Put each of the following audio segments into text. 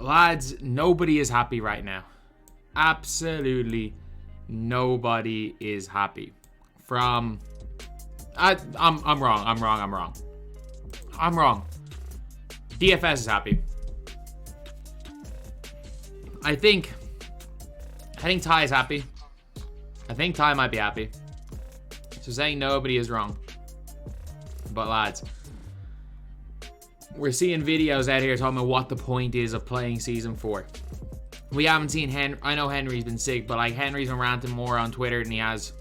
Lads, nobody is happy right now. Absolutely nobody is happy. I'm wrong. DFS is happy. I think Ty is happy. I think Ty might be happy. So saying nobody is wrong. But lads, we're seeing videos out here talking about what the point is of playing Season 4. We haven't seen Henry. I know Henry's been sick, but like Henry's been ranting more on Twitter than he has.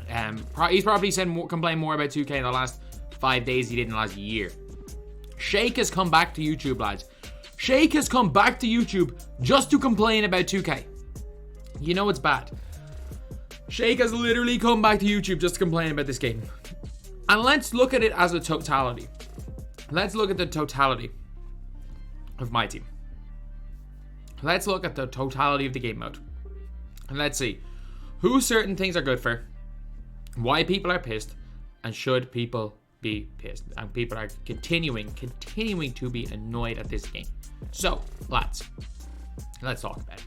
He's probably complained more about 2K in the last 5 days he did in the last year. Shake has come back to YouTube, lads. Shake has come back to YouTube just to complain about 2K. You know it's bad. Shake has literally come back to YouTube just to complain about this game. And let's look at it as a totality. Let's look at the totality of MyTeam. Let's look at the totality of the game mode. And let's see who certain things are good for, why people are pissed, and should people be pissed. And people are continuing to be annoyed at this game. So, lads, let's talk about it.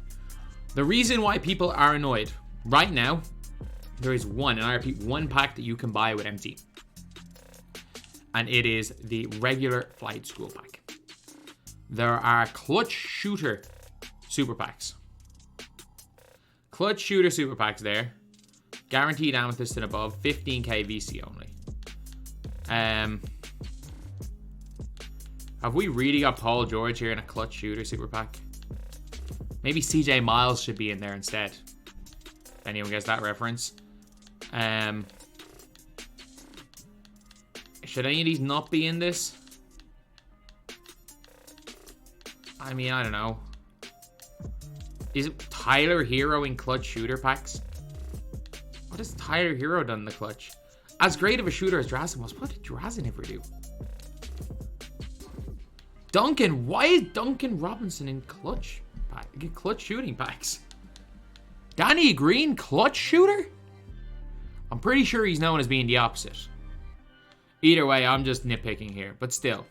The reason why people are annoyed right now, there is one, and I repeat, one pack that you can buy with MT. And it is the regular Flight School pack. There are Clutch Shooter Super Packs. Clutch Shooter Super Packs there. Guaranteed Amethyst and above. 15k VC only. Have we really got Paul George here in a Clutch Shooter Super Pack? Maybe CJ Miles should be in there instead. If anyone gets that reference. Should any of these not be in this? I mean, I don't know. Is it Tyler Hero in Clutch Shooter packs? What has Tyler Hero done in the Clutch? As great of a shooter as Drazen was, what did Drazen ever do? Duncan, why is Duncan Robinson in Clutch shooting packs? Danny Green, Clutch Shooter? I'm pretty sure he's known as being the opposite. Either way, I'm just nitpicking here, but still.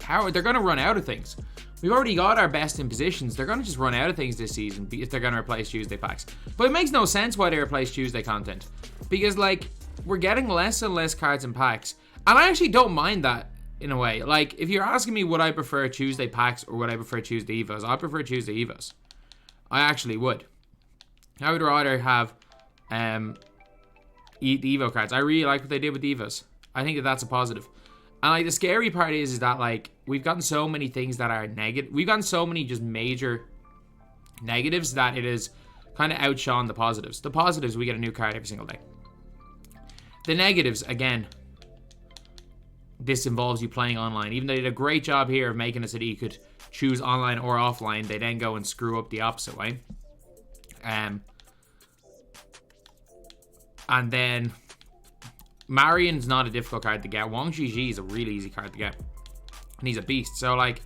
They're going to run out of things. We've already got our best in positions. They're going to just run out of things this season if they're going to replace Tuesday packs. But it makes no sense why they replace Tuesday content. Because, like, we're getting less and less cards and packs. And I actually don't mind that, in a way. Like, if you're asking me would I prefer Tuesday packs or would I prefer Tuesday Evos, I prefer Tuesday Evos. I actually would. I would rather have the Evo cards. I really like what they did with the Evos. I think that that's a positive. And like the scary part is that like we've gotten so many things that are negative. We've gotten so many just major negatives that it is kind of outshone the positives. The positives, we get a new card every single day. The negatives, again, this involves you playing online. Even though they did a great job here of making it so that you could choose online or offline, they then go and screw up the opposite way. And then Marion's not a difficult card to get. Wang Zhiji is a really easy card to get. And he's a beast. So, like,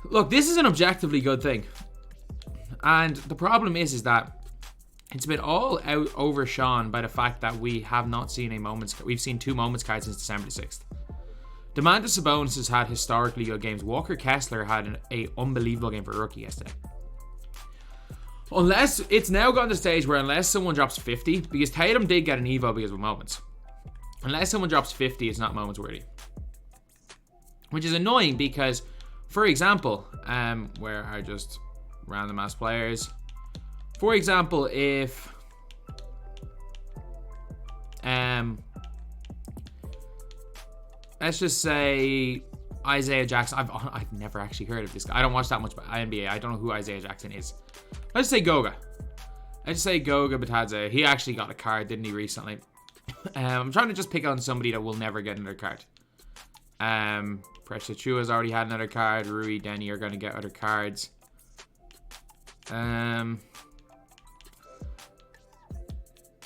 look, this is an objectively good thing. And the problem is that it's been all out overshone by the fact that we have not seen a moments. We've seen 2 moments cards since December the 6th. Demantis Sabonis has had historically good games. Walker Kessler had an unbelievable game for a rookie yesterday. Unless it's now gotten to the stage where unless someone drops 50, because Tatum did get an Evo because of moments. Unless someone drops 50, it's not moments worthy. Which is annoying because, for example, where are just random ass players. For example, if let's just say Isaiah Jackson. I've never actually heard of this guy. I don't watch that much NBA. I don't know who Isaiah Jackson is. Let's say Goga. Let's say Goga Batadze. He actually got a card, didn't he, recently? I'm trying to just pick on somebody that will never get another card. Precious Chua's already had another card. Rui, Denny are going to get other cards.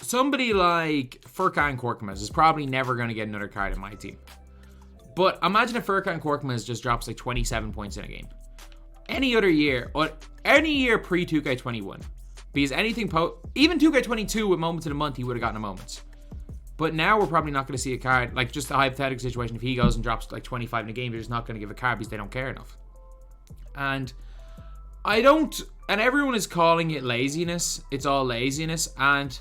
Somebody like Furkan Korkmaz is probably never going to get another card in my team. But imagine if Furkan Korkmaz just drops like 27 points in a game. Any other year, or any year pre-2K21. Because anything even 2K22 with moments of the month, he would have gotten a moments. But now we're probably not going to see a card, like just a hypothetical situation, if he goes and drops like 25 in a game, they're just not going to give a card because they don't care enough. And I don't, and everyone is calling it laziness. It's all laziness. And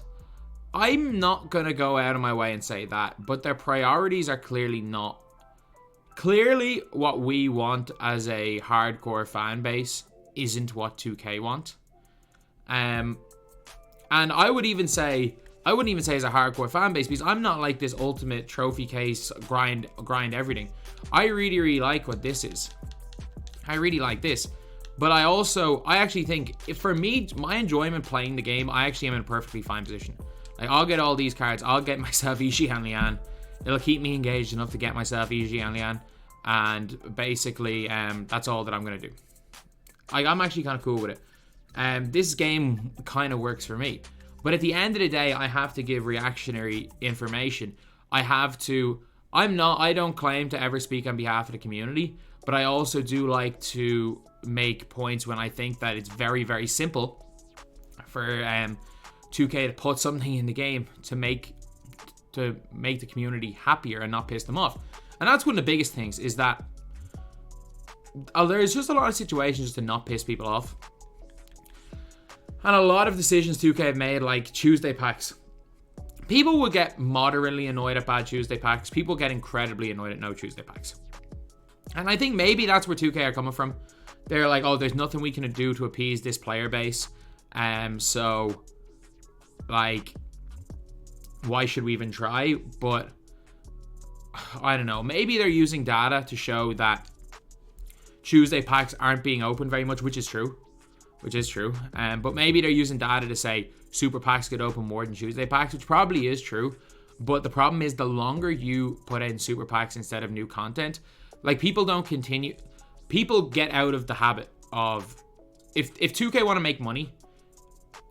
I'm not going to go out of my way and say that, but their priorities are clearly not. Clearly, what we want as a hardcore fan base isn't what 2K want. And I would even say, I wouldn't even say as a hardcore fan base, because I'm not like this ultimate trophy case, grind everything. I really, really like what this is. I really like this. But I actually think, for me, my enjoyment playing the game, I actually am in a perfectly fine position. Like, I'll get all these cards. I'll get myself Ishii and Lian. It'll keep me engaged enough to get myself Ishii and Lian. And basically, that's all that I'm going to do. I'm actually kind of cool with it. This game kind of works for me. But at the end of the day, I have to give reactionary information. I don't claim to ever speak on behalf of the community. But I also do like to make points when I think that it's very, very simple for 2K to put something in the game to make the community happier and not piss them off. And that's one of the biggest things, is that there's just a lot of situations to not piss people off. And a lot of decisions 2K have made, like Tuesday packs. People will get moderately annoyed at bad Tuesday packs. People get incredibly annoyed at no Tuesday packs. And I think maybe that's where 2K are coming from. They're like, oh, there's nothing we can do to appease this player base. So, like, why should we even try? But, I don't know. Maybe they're using data to show that Tuesday packs aren't being opened very much, which is true. But maybe they're using data to say super packs could open more than Tuesday packs, which probably is true. But the problem is, the longer you put in super packs instead of new content, like, people don't continue. People get out of the habit of, if 2K want to make money.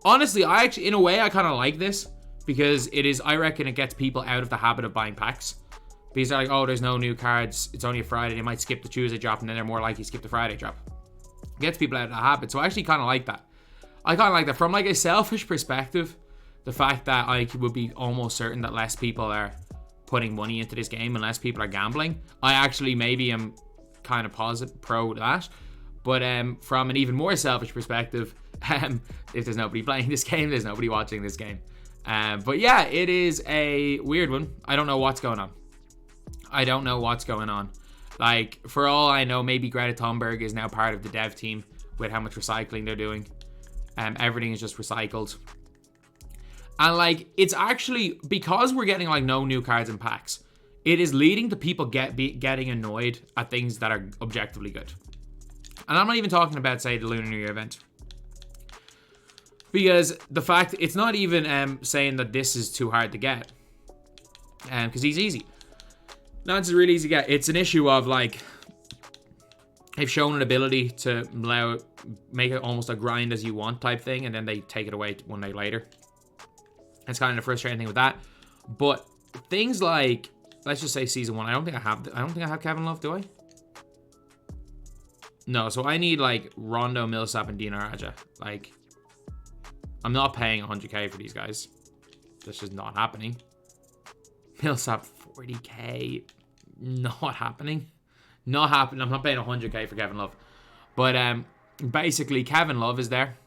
Honestly, I actually, in a way, I kind of like this, because I reckon it gets people out of the habit of buying packs. Because they're like, oh, there's no new cards, it's only a Friday, they might skip the Tuesday drop, and then they're more likely to skip the Friday drop. It gets people out of the habit. So I actually kind of like that. I kind of like that. From like a selfish perspective, the fact that I would be almost certain that less people are putting money into this game and less people are gambling, I actually maybe am kind of pro that. But from an even more selfish perspective, if there's nobody playing this game, there's nobody watching this game. But yeah, it is a weird one. I don't know what's going on. Like, for all I know, maybe Greta Thunberg is now part of the dev team with how much recycling they're doing. Everything is just recycled. And like, it's actually, because we're getting like no new cards and packs, it is leading to people getting annoyed at things that are objectively good. And I'm not even talking about, say, the Lunar New Year event. Because the fact, it's not even saying that this is too hard to get. Because he's easy. No, it's really easy to get. It's an issue of, like, they've shown an ability to make it almost a grind as you want type thing, and then they take it away one day later. It's kind of the frustrating thing with that. But things like, let's just say season 1. I don't think I have Kevin Love, do I? No, so I need like Rondo, Millsap, and Dino Raja. Like, I'm not paying 100k for these guys. That's just not happening. Millsap 40k. Not happening. Not happening. I'm not paying 100k for Kevin Love. But basically, Kevin Love is there.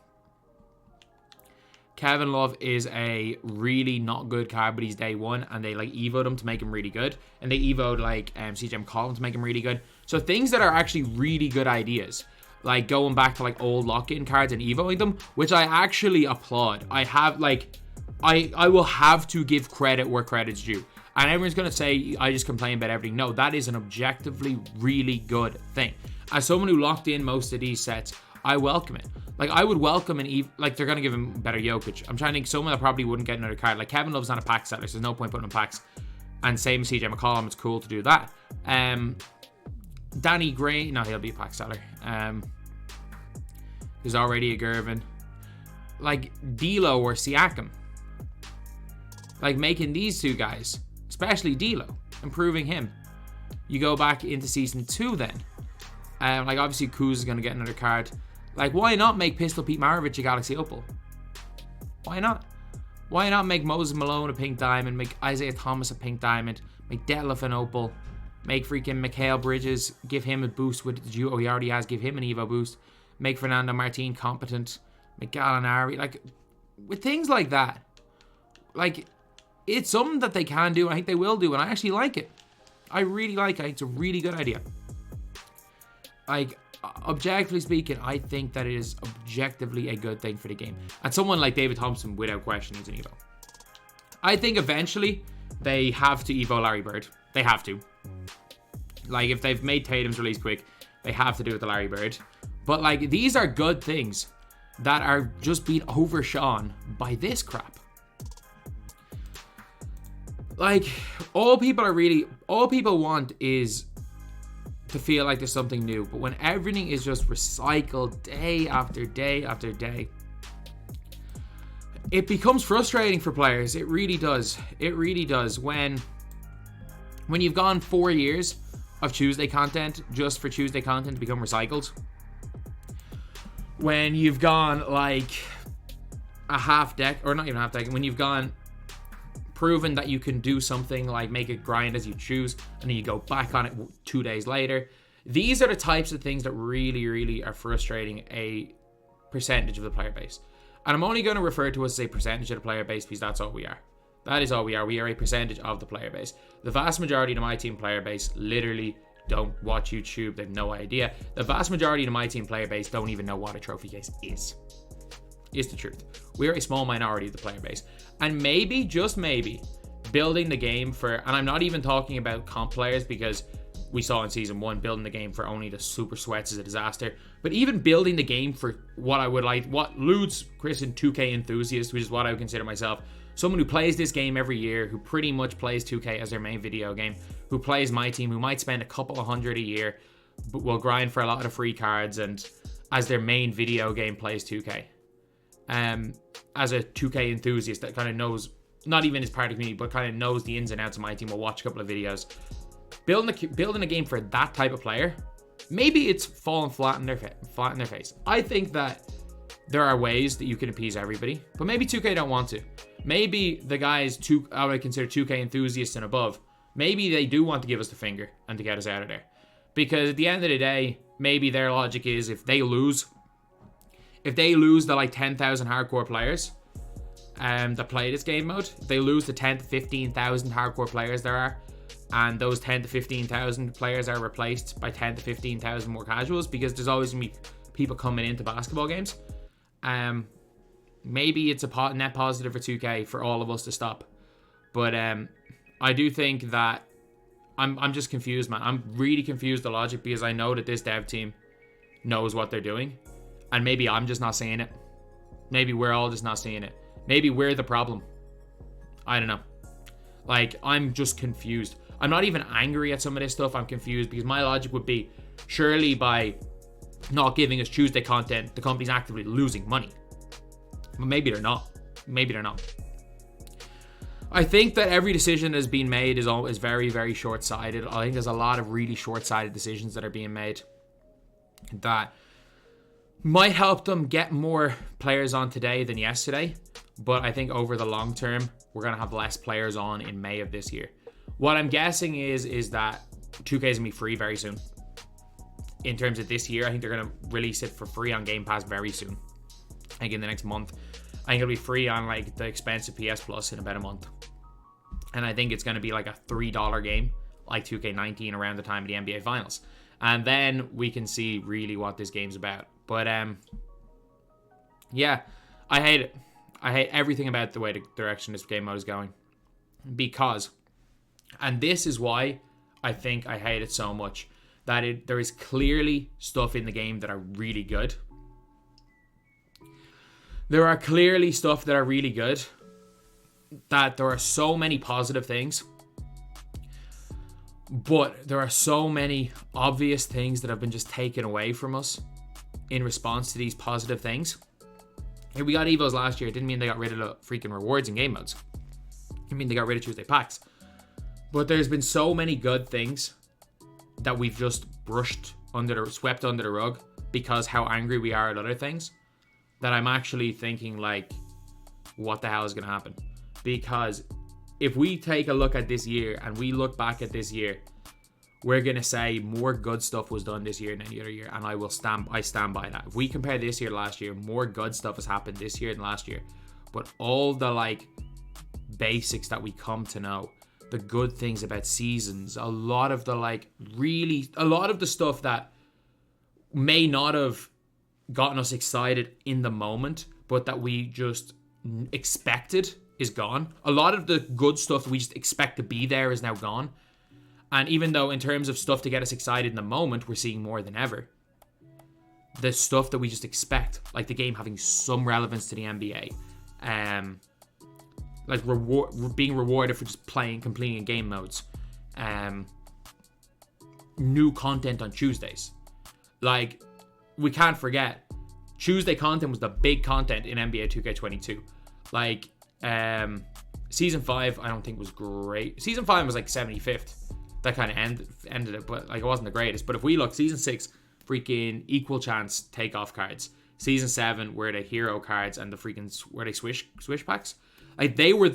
Kevin Love is a really not good card, but he's day 1, and they like evoed him to make him really good, and they evoed like CJ McCollum to make him really good. So things that are actually really good ideas, like going back to like old lock-in cards and evoing them, which I actually applaud. I have like, I will have to give credit where credit's due. And everyone's going to say, I just complain about everything. No, that is an objectively really good thing. As someone who locked in most of these sets, I welcome it. Like, I would welcome like, they're going to give him better Jokic. I'm trying to think someone that probably wouldn't get another card. Like, Kevin Love's not a pack setter, so there's no point putting him in packs. And same as CJ McCollum, it's cool to do that. Danny Gray, no, he'll be a pack setter. There's already a Gervin. Like, D'Lo or Siakam. Like, making these two guys, especially D'Lo, improving him. You go back into season 2 then. Like, obviously, Kuz is going to get another card. Like, why not make Pistol Pete Maravich a Galaxy Opal? Why not? Why not make Moses Malone a pink diamond, make Isaiah Thomas a pink diamond, make Detlef an opal, Make freaking Mikal Bridges, give him a boost with the duo he already has, give him an Evo boost. Make Fernando Martin competent. Make Gallinari, like, with things like that, like, it's something that they can do. I think they will do, and I actually like it. I really like it. It's a really good idea. Like, objectively speaking, I think that it is objectively a good thing for the game. And someone like David Thompson, without question, is an Evo. I think eventually they have to Evo Larry Bird. They have to. Like, if they've made Tatum's release quick, they have to do it with the Larry Bird. But, like, these are good things that are just being overshone by this crap. Like, all people want is to feel like there's something new. But when everything is just recycled day after day after day, it becomes frustrating for players. It really does. It really does. When you've gone 4 years of Tuesday content just for Tuesday content to become recycled. When you've gone like a half decade, or not even half decade, when you've gone proven that you can do something like make it grind as you choose, and then you go back on it 2 days later. These are the types of things that really, really are frustrating a percentage of the player base. And I'm only going to refer to us as a percentage of the player base because that's all we are. That is all we are. We are a percentage of the player base. The vast majority of the MyTeam player base literally don't watch YouTube. They have no idea. The vast majority of the MyTeam player base don't even know what a trophy case is. Is the truth. We are a small minority of the player base. And maybe, just maybe, building the game for, and I'm not even talking about comp players because we saw in Season 1, building the game for only the super sweats is a disaster. But even building the game for what I would like, what Ludes, Chris, and 2K enthusiast, which is what I would consider myself, someone who plays this game every year, who pretty much plays 2K as their main video game, who plays MyTeam, who might spend a couple of $100 a year, but will grind for a lot of the free cards, and as their main video game plays 2K. As a 2K enthusiast that kind of knows, not even is part of the community, but kind of knows the ins and outs of MyTeam, will watch a couple of videos. Building a game for that type of player, maybe it's falling flat in their face. I think that there are ways that you can appease everybody, but maybe 2K don't want to. Maybe the guys I would consider 2K enthusiasts and above, maybe they do want to give us the finger and to get us out of there. Because at the end of the day, maybe their logic is if they lose the like 10,000 hardcore players that play this game mode, if they lose the 10 to 15,000 hardcore players there are, and those 10 to 15,000 players are replaced by 10 to 15,000 more casuals, because there's always going to be people coming into basketball games. Maybe it's a net positive for 2K for all of us to stop. But I do think that I'm just confused, man. I'm really confused the logic, because I know that this dev team knows what they're doing. And maybe I'm just not seeing it. Maybe we're all just not seeing it. Maybe we're the problem. I don't know. Like, I'm just confused. I'm not even angry at some of this stuff. I'm confused because my logic would be, surely by not giving us Tuesday content, the company's actively losing money. But maybe they're not. Maybe they're not. I think that every decision that's being made is very, very short-sighted. I think there's a lot of really short-sighted decisions that are being made that might help them get more players on today than yesterday. But I think over the long term, we're going to have less players on in May of this year. What I'm guessing is that 2K is going to be free very soon. In terms of this year, I think they're going to release it for free on Game Pass very soon. I think in the next month. I think it'll be free on like the expensive PS Plus in about a month. And I think it's going to be like a $3 game, like 2K19 around the time of the NBA Finals. And then we can see really what this game's about. But yeah, I hate it. I hate everything about the way the direction this game mode is going. Because, and this is why I think I hate it so much, that there is clearly stuff in the game that are really good. There are clearly stuff that are really good. That there are so many positive things. But there are so many obvious things that have been just taken away from us in response to these positive things. Here, we got Evos last year. It didn't mean they got rid of the freaking rewards in game modes. It mean they got rid of Tuesday packs. But there's been so many good things that we've just swept under the rug because how angry we are at other things, that I'm actually thinking like, what the hell is going to happen? Because if we take a look at this year and we look back at this year, we're going to say more good stuff was done this year than any other year. And I stand by that. If we compare this year to last year, more good stuff has happened this year than last year. But all the like basics that we come to know, the good things about seasons, a lot of the stuff that may not have gotten us excited in the moment, but that we just expected is gone. A lot of the good stuff we just expect to be there is now gone. And even though in terms of stuff to get us excited in the moment, we're seeing more than ever, the stuff that we just expect, like the game having some relevance to the NBA, like being rewarded for just completing game modes, new content on Tuesdays. Like, we can't forget, Tuesday content was the big content in NBA 2K22. Like, Season 5, I don't think was great. Season 5 was like 75th. That kind of ended it, but like it wasn't the greatest. But if we look, Season 6, freaking equal chance takeoff cards. Season 7 were the hero cards and the freaking swish packs. Like they were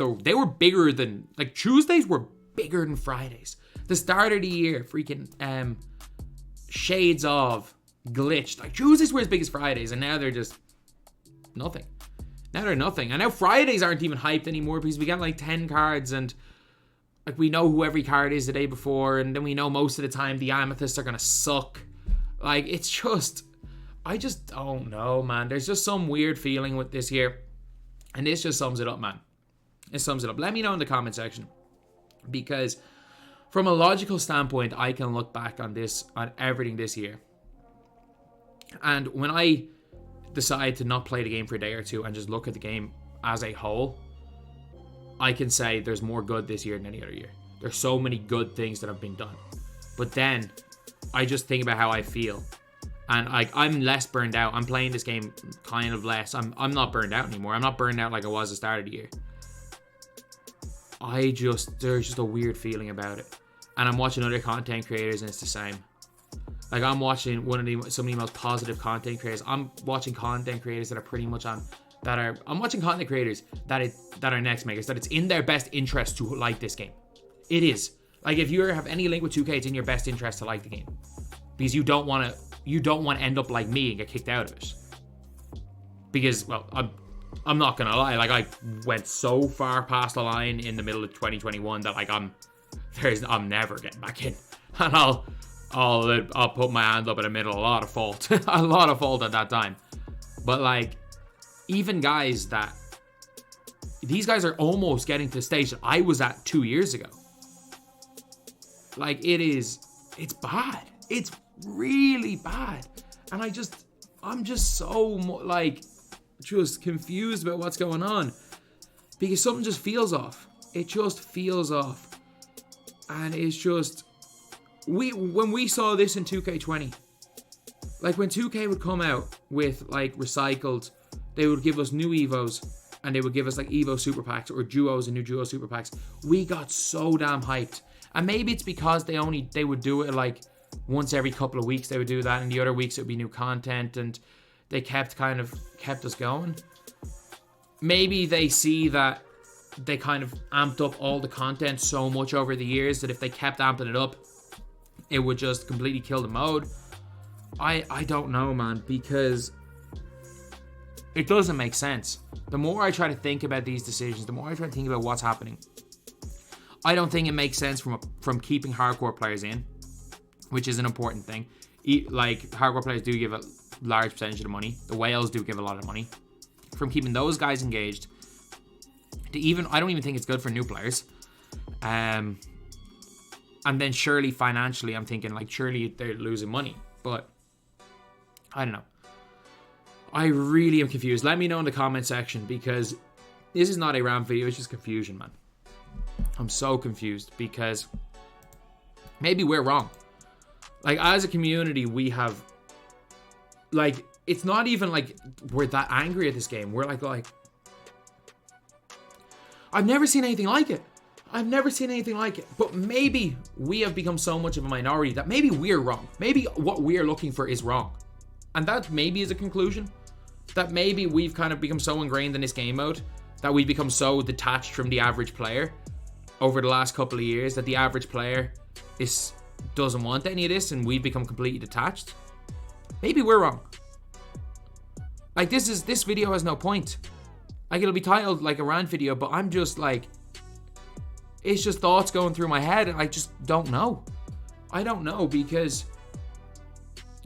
bigger than, like, Tuesdays were bigger than Fridays. The start of the year, freaking shades of glitched. Like Tuesdays were as big as Fridays, and now they're just nothing. Now they're nothing. And now Fridays aren't even hyped anymore because we got like 10 cards, and like we know who every card is the day before, and then we know most of the time the amethysts are gonna suck. Like, it's just, I just don't know, man. There's just some weird feeling with this year, and this just sums it up, man. It sums it up. Let me know in the comment section, because from a logical standpoint, I can look back on everything this year, and when I decide to not play the game for a day or two and just look at the game as a whole, I can say there's more good this year than any other year. There's so many good things that have been done. But then I just think about how I feel, and I'm less burned out. I'm playing this game kind of less. I'm not burned out anymore. I'm not burned out like I was at the start of the year. There's just a weird feeling about it. And I'm watching other content creators, and it's the same. Like, I'm watching some of the most positive content creators. I'm watching content creators that are pretty much I'm watching content creators that are next makers, that it's in their best interest to like this game. It is. Like, if you have any link with 2K, it's in your best interest to like the game, because you don't want to end up like me and get kicked out of it. Because, well, I'm not gonna lie, like, I went so far past the line in the middle of 2021 that like I'm never getting back in, and I'll put my hand up in the middle. A lot of fault at that time. But like, even guys these guys are almost getting to the stage that I was at 2 years ago. Like, it's bad. It's really bad. And I'm just so like, just confused about what's going on, because something just feels off. It just feels off. And it's just, when we saw this in 2K20, like when 2K would come out with like recycled, they would give us new Evos, and they would give us like Evo Super Packs or Duos and new Duo Super Packs. We got so damn hyped. And maybe it's because they would do it like once every couple of weeks. They would do that, and the other weeks it would be new content, and they kept us going. Maybe they see that they kind of amped up all the content so much over the years that if they kept amping it up, it would just completely kill the mode. I don't know, man, because it doesn't make sense. The more I try to think about these decisions, the more I try to think about what's happening, I don't think it makes sense from keeping hardcore players in, which is an important thing. Like, hardcore players do give a large percentage of the money. The whales do give a lot of money. From keeping those guys engaged to I don't even think it's good for new players. And then surely financially, I'm thinking like surely they're losing money. But I don't know. I really am confused. Let me know in the comment section, because this is not a rant video. It's just confusion, man. I'm so confused, because maybe we're wrong. Like, as a community, we have, like, it's not even like we're that angry at this game. We're like I've never seen anything like it. But maybe we have become so much of a minority that maybe we're wrong. Maybe what we're looking for is wrong. And that maybe is a conclusion. That maybe we've kind of become so ingrained in this game mode that we've become so detached from the average player over the last couple of years that the average player is doesn't want any of this and we've become completely detached. Maybe we're wrong. Like, this video has no point. Like, it'll be titled like a rant video, but I'm just like, it's just thoughts going through my head, and I just don't know. I don't know, because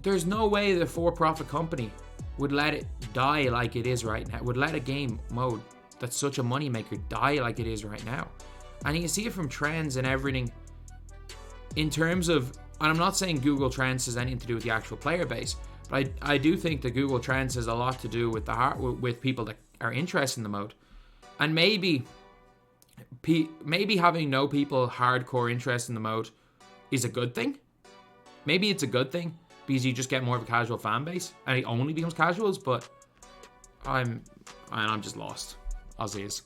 there's no way the for-profit company would let it die like it is right now, would let a game mode that's such a moneymaker die like it is right now. And you can see it from trends and everything in terms of, and I'm not saying Google Trends has anything to do with the actual player base, but I do think that Google Trends has a lot to do with with people that are interested in the mode. And maybe having no people hardcore interest in the mode is a good thing. Maybe it's a good thing because you just get more of a casual fan base and it only becomes casuals, but I'm just lost, as is.